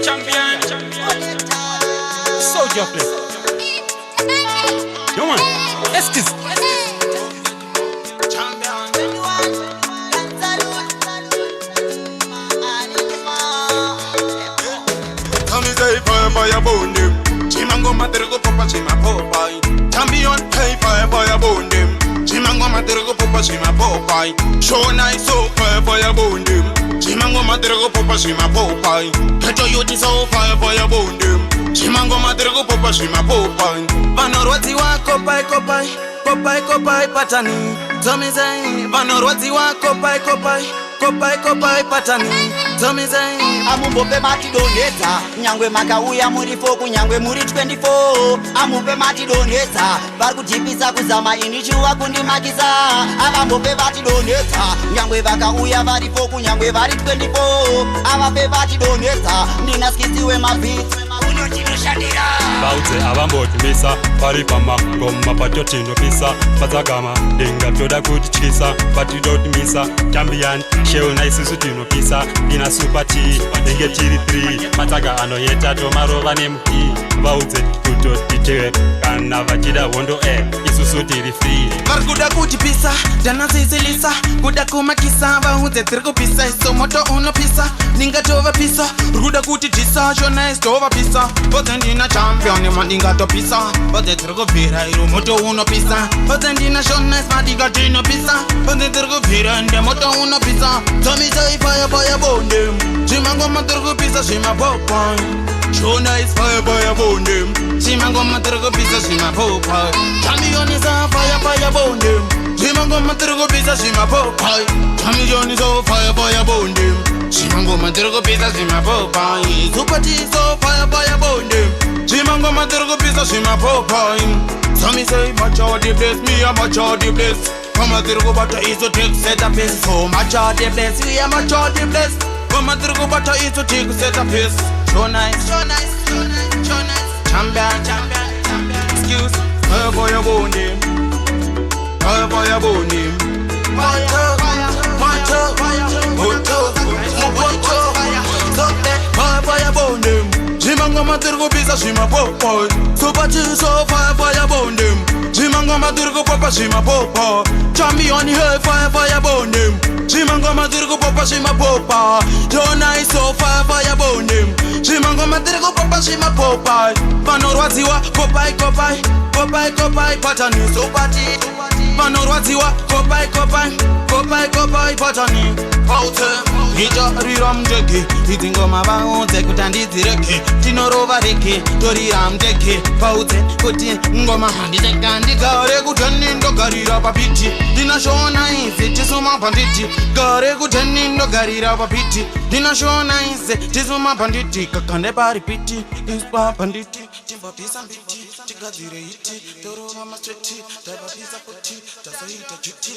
Champion. Soldier play. Yo man, Eskis. Fire bondem, Chimango Matergo Papa Chima Popeye. Champion pay fire bondem, Chimango Matergo Papa Chima Popeye. Show nice so fire bondem, Chimango Matergo Papa Chima Popeye. Keto Yoti so fire bondem, Chimango Matergo Papa Chima Popeye. Vanorwati wa kopai patani. Tommy say Vanorwati wa kopai patani. Tommy say amubope matidonhedza nyangwe makauya muri 4 kunyangwe muri 24 amupe matidonhedza vari kujipisa kuzama inichiwa kundimakisa avambope vatidonhedza nyangwe vakauya vari 4 kunyangwe vari 24 avape vatidonhedza ndinaskisiwe mabhitsi unotinoshandira baudze avambotimisa pari pamagoma patotindopisa padzagama ndingatoda kutityisa patidotimisa champion sheuna isusu tinopisa ina super T ndenge tiri 3 matsaga anoyeta tomarova nemuti vaudze kutotitewe kana vachida hondo isusu tiri free vari kuda kutipisa ndanasisilisa kuda kumakisa vaudze tiri kupisa iso moto unopisa ndingatovapisa ri kuda kutitisa shona isitovapisa vodze ndina champion mandingatopisa vodze tiri kubvira iro moto unopisa vodze ndina shona ismadingatinopisa vodze tiri kubvira nde moto unopisa tomisai fire bondem chimangoma tiri kupisa zvimapopai shona is fire bondem chimangoma tiri kupisa zvimapopai chamionisa fire bondem chimangoma tiri kupisa zvimapopai chamionisa fire bondem chimangoma tiri kupisa zvimapopai supatiso fire bondem chimangoma tiri kupisa zvimapopai Tommy say machadi bless me a machadi bless Mama tiri kubata iso take set a pace so machadi bless we a machadi bless Mama tiri kubata iso take set a pace so nice champion excuse fire bondem fire bondem moto fire bondem chimangoma tiri kupisa zvimapopai supatiso fire bondem chimangoma tiri kupopa zvimapopa champion hey fire bondem chimangoma tiri kupopa zvimapopa tonaiso fire bondem chimangoma tiri kupopa zvimapopa vanorwadziwa kopai patani supati vanorwadziwa kopai patani paute itarira mudege idzingoma vaudze kuti handidzirege tinorova rege torira mudege paudze kuti ngoma handiteka ndigare kuteni ndogarira papiti ndinashona izi tisuma panditi gare kuteni ndogarira papiti ndinashona izi tisuma panditi kakande paripiti ispa panditi timbapisa mbiti tigadzire iti torova masweti tabapisa kuti tazoita juti